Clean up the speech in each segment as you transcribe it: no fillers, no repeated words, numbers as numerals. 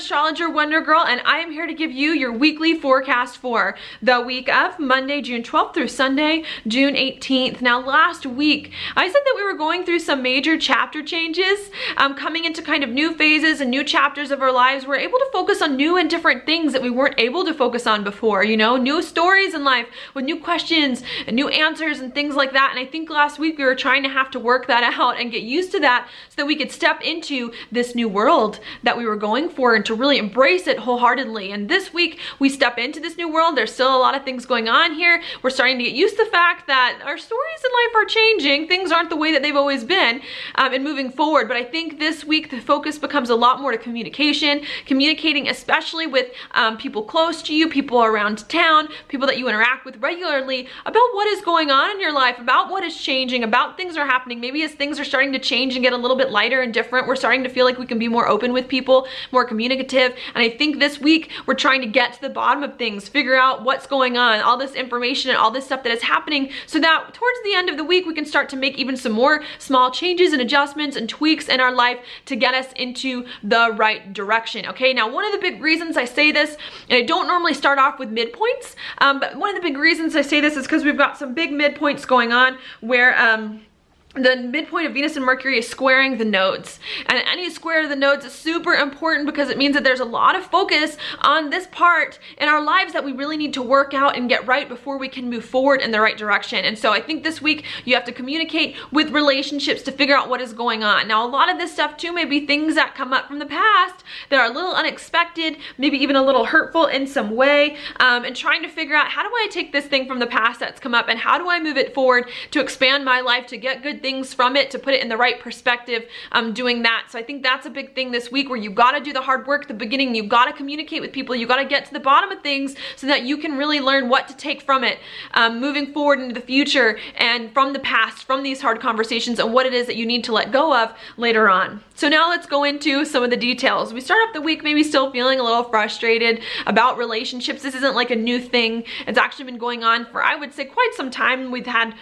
astrologer Wonder Girl, and I am here to give you your weekly forecast for the week of Monday, June 12th through Sunday, June 18th. Now, last week, I said that we were going through some major chapter changes, coming into kind of new phases and new chapters of our lives. We're able to focus on new and different things that we weren't able to focus on before, you know, new stories in life with new questions and new answers and things like that. And I think last week we were trying to have to work that out and get used to that so that we could step into this new world that we were going for and to really embrace it wholeheartedly. And this week we step into this new world. There's still a lot of things going on here. We're starting to get used to the fact that our stories in life are changing. Things aren't the way that they've always been, and moving forward. But I think this week the focus becomes a lot more to communication, communicating especially with people close to you, people around town, people that you interact with regularly, about what is going on in your life, about what is changing, about things are happening. Maybe as things are starting to change and get a little bit lighter and different, we're starting to feel like we can be more open with people, more communicative. And I think this week we're trying to get to the bottom of things, figure out what's going on, all this information and all this stuff that is happening, so that towards the end of the week we can start to make even some more small changes and adjustments and tweaks in our life to get us into the right direction. Okay, now one of the big reasons I say this, and I don't normally start off with midpoints, but one of the big reasons I say this is because we've got some big midpoints going on where the midpoint of Venus and Mercury is squaring the nodes. And any square of the nodes is super important because it means that there's a lot of focus on this part in our lives that we really need to work out and get right before we can move forward in the right direction. And so I think this week you have to communicate with relationships to figure out what is going on. Now, a lot of this stuff too may be things that come up from the past that are a little unexpected, maybe even a little hurtful in some way, and trying to figure out, how do I take this thing from the past that's come up and how do I move it forward to expand my life, to get good things from it, to put it in the right perspective, doing that. So I think that's a big thing this week, where you got to do the hard work at the beginning. You got to communicate with people. You got to get to the bottom of things so that you can really learn what to take from it, moving forward into the future, and from the past, from these hard conversations, and what it is that you need to let go of later on. So now let's go into some of the details. We start off the week maybe still feeling a little frustrated about relationships. This isn't like a new thing. It's actually been going on for, I would say, quite some time. We've had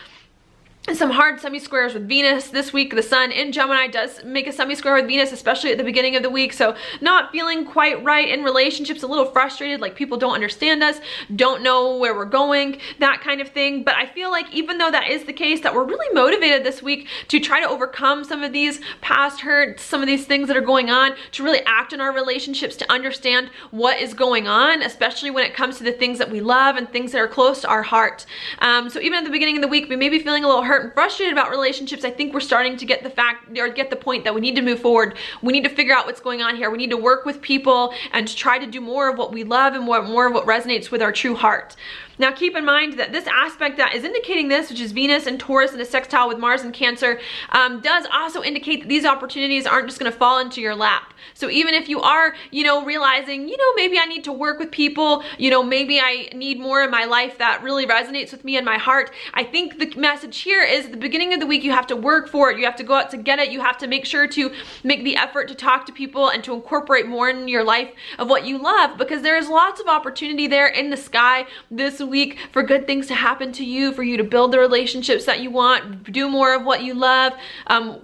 some hard semi-squares with Venus this week. The sun in Gemini does make a semi-square with Venus, especially at the beginning of the week. So not feeling quite right in relationships, a little frustrated, like people don't understand us, don't know where we're going, that kind of thing. But I feel like even though that is the case, that we're really motivated this week to try to overcome some of these past hurts, some of these things that are going on, to really act in our relationships, to understand what is going on, especially when it comes to the things that we love and things that are close to our heart. So even at the beginning of the week, we may be feeling a little hurt and frustrated about relationships. I think we're starting to get the fact, or get the point, that we need to move forward. We need to figure out what's going on here. We need to work with people and try to do more of what we love and more of what resonates with our true heart. Now keep in mind that this aspect that is indicating this, which is Venus and Taurus and a sextile with Mars and Cancer, does also indicate that these opportunities aren't just going to fall into your lap. So even if you are, you know, realizing, you know, maybe I need to work with people, you know, maybe I need more in my life that really resonates with me and my heart, I think the message here is at the beginning of the week you have to work for it. You have to go out to get it. You have to make sure to make the effort to talk to people and to incorporate more in your life of what you love, because there is lots of opportunity there in the sky this week for good things to happen to you, for you to build the relationships that you want, do more of what you love,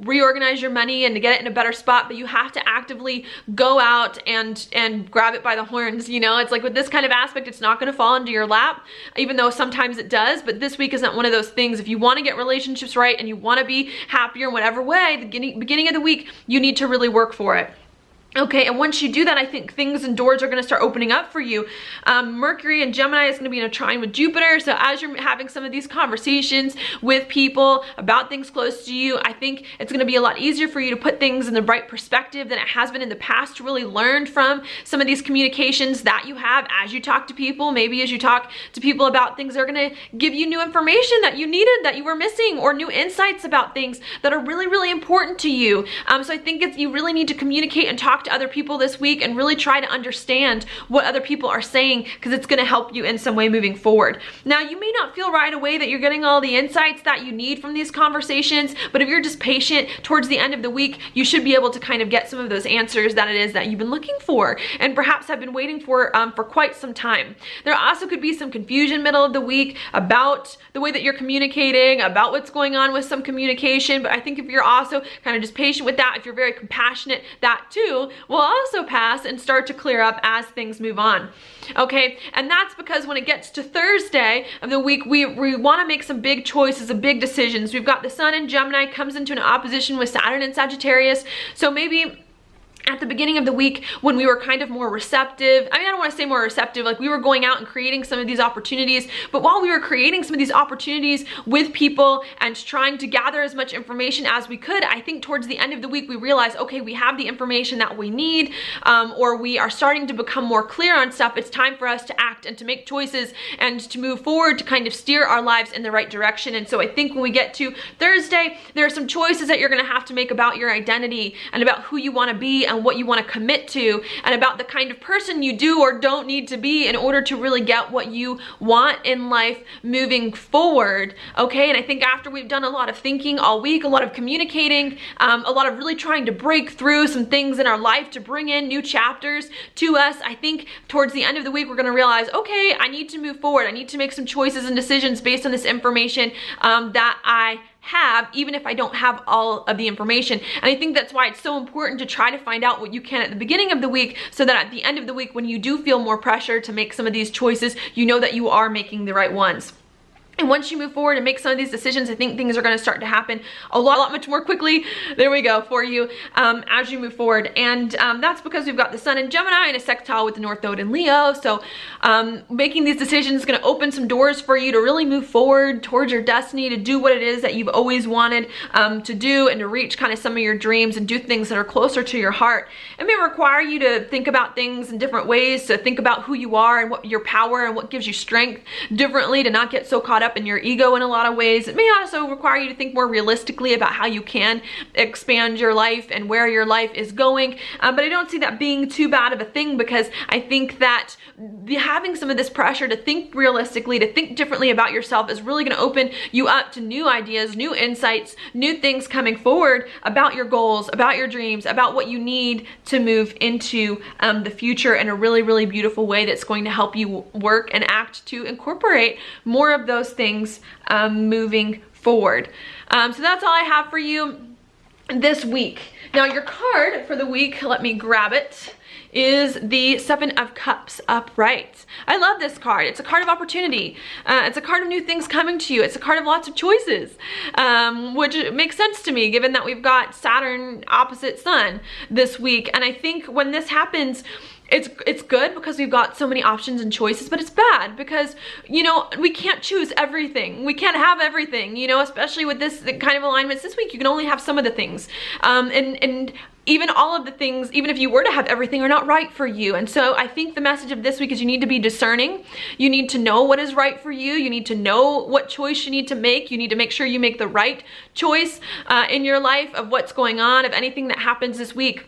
reorganize your money and to get it in a better spot. But you have to actively go out and grab it by the horns. You know, it's like with this kind of aspect, it's not going to fall into your lap, even though sometimes it does. But this week isn't one of those things. If you want to get relationships right and you want to be happier in whatever way, the beginning of the week, you need to really work for it. Okay, and once you do that, I think things and doors are going to start opening up for you. Mercury and Gemini is going to be in a trine with Jupiter. So as you're having some of these conversations with people about things close to you, I think it's going to be a lot easier for you to put things in the right perspective than it has been in the past, to really learn from some of these communications that you have as you talk to people. Maybe as you talk to people about things, they're going to give you new information that you needed, that you were missing, or new insights about things that are really, really important to you. So I think you really need to communicate and talk to other people this week and really try to understand what other people are saying, because it's going to help you in some way moving forward. Now, you may not feel right away that you're getting all the insights that you need from these conversations, but if you're just patient, towards the end of the week, you should be able to kind of get some of those answers that it is that you've been looking for and perhaps have been waiting for quite some time. There also could be some confusion middle of the week about the way that you're communicating, about what's going on with some communication, but I think if you're also kind of just patient with that, if you're very compassionate, that too will also pass and start to clear up as things move on. Okay, and that's because when it gets to Thursday of the week, we want to make some big choices and big decisions. We've got the Sun in Gemini comes into an opposition with Saturn in Sagittarius. So maybe at the beginning of the week when we were kind of more receptive, I don't want to say more receptive, like we were going out and creating some of these opportunities, but while we were creating some of these opportunities with people and trying to gather as much information as we could, I think towards the end of the week we realized, okay, we have the information that we need, or we are starting to become more clear on stuff. It's time for us to act and to make choices and to move forward to kind of steer our lives in the right direction. And so I think when we get to Thursday, there are some choices that you're going to have to make about your identity and about who you want to be and what you want to commit to, and about the kind of person you do or don't need to be in order to really get what you want in life moving forward. Okay, and I think after we've done a lot of thinking all week, a lot of communicating, a lot of really trying to break through some things in our life to bring in new chapters to us, I think towards the end of the week we're going to realize, okay, I need to move forward. I need to make some choices and decisions based on this information that I have, even if I don't have all of the information. And I think that's why it's so important to try to find out what you can at the beginning of the week, so that at the end of the week, when you do feel more pressure to make some of these choices, you know that you are making the right ones. And once you move forward and make some of these decisions, I think things are going to start to happen a lot much more quickly. There we go for you as you move forward. And that's because we've got the Sun in Gemini and a sextile with the North Node in Leo. So making these decisions is going to open some doors for you to really move forward towards your destiny, to do what it is that you've always wanted to do, and to reach kind of some of your dreams and do things that are closer to your heart. It may require you to think about things in different ways, to think about who you are and what your power and what gives you strength differently, to not get so caught up in your ego in a lot of ways. It may also require you to think more realistically about how you can expand your life and where your life is going. But I don't see that being too bad of a thing, because I think that having some of this pressure to think realistically, to think differently about yourself, is really going to open you up to new ideas, new insights, new things coming forward about your goals, about your dreams, about what you need to move into the future in a really beautiful way that's going to help you work and act to incorporate more of those things moving forward. So that's all I have for you this week. Now your card for the week, let me grab it, is the Seven of Cups upright. I love this card. It's a card of opportunity. It's a card of new things coming to you. It's a card of lots of choices, which makes sense to me given that we've got Saturn opposite Sun this week. And I think when this happens, it's good because we've got so many options and choices, but it's bad because, you know, we can't choose everything. We can't have everything, you know, especially with this kind of alignments this week. You can only have some of the things. And even all of the things, even if you were to have everything, are not right for you. And so I think the message of this week is you need to be discerning. You need to know what is right for you. You need to know what choice you need to make. You need to make sure you make the right choice in your life of what's going on, of anything that happens this week,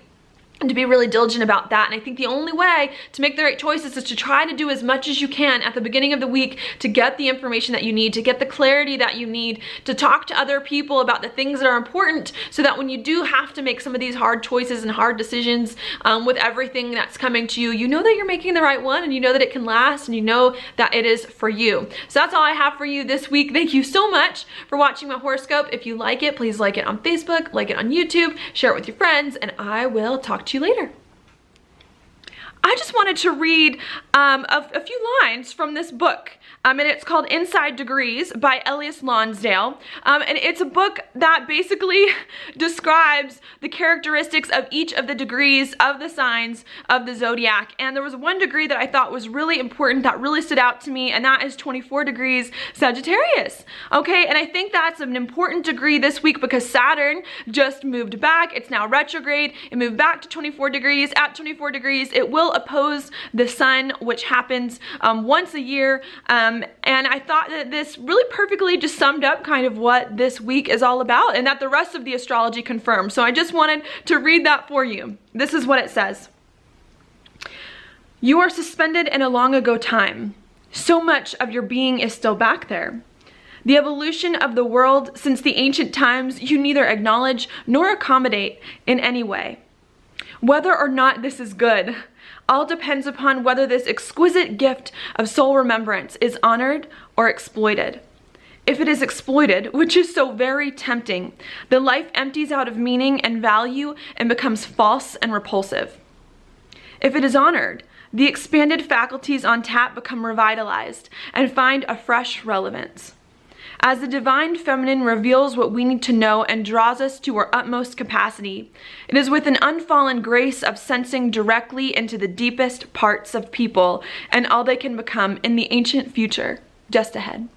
and to be really diligent about that. And I think the only way to make the right choices is to try to do as much as you can at the beginning of the week to get the information that you need, to get the clarity that you need, to talk to other people about the things that are important, so that when you do have to make some of these hard choices and hard decisions with everything that's coming to you, you know that you're making the right one, and you know that it can last, and you know that it is for you. So that's all I have for you this week. Thank you so much for watching my horoscope. If you like it, please like it on Facebook, like it on YouTube, share it with your friends, and I will talk to you later. I just wanted to read a few lines from this book, and it's called Inside Degrees by Elias Lonsdale, and it's a book that basically describes the characteristics of each of the degrees of the signs of the zodiac. And there was one degree that I thought was really important, that really stood out to me, and that is 24 degrees Sagittarius. Okay, and I think that's an important degree this week because Saturn just moved back. It's now retrograde. It moved back to 24 degrees. At 24 degrees, it will oppose the Sun, which happens once a year. And I thought that this really perfectly just summed up kind of what this week is all about, and that the rest of the astrology confirmed. So I just wanted to read that for you. This is what it says. You are suspended in a long ago time. So much of your being is still back there. The evolution of the world since the ancient times you neither acknowledge nor accommodate in any way. Whether or not this is good all depends upon whether this exquisite gift of soul remembrance is honored or exploited. If it is exploited, which is so very tempting, the life empties out of meaning and value and becomes false and repulsive. If it is honored, the expanded faculties on tap become revitalized and find a fresh relevance. As the divine feminine reveals what we need to know and draws us to our utmost capacity, it is with an unfallen grace of sensing directly into the deepest parts of people and all they can become in the ancient future just ahead.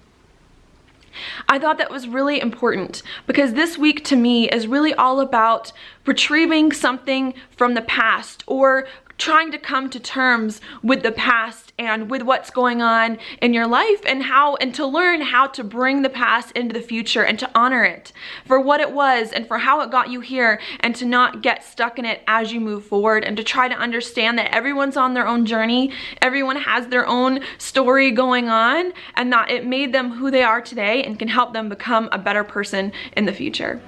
I thought that was really important because this week to me is really all about retrieving something from the past or trying to come to terms with the past and with what's going on in your life and to learn how to bring the past into the future and to honor it for what it was and for how it got you here, and to not get stuck in it as you move forward, and to try to understand that everyone's on their own journey, everyone has their own story going on, and that it made them who they are today and can help them become a better person in the future.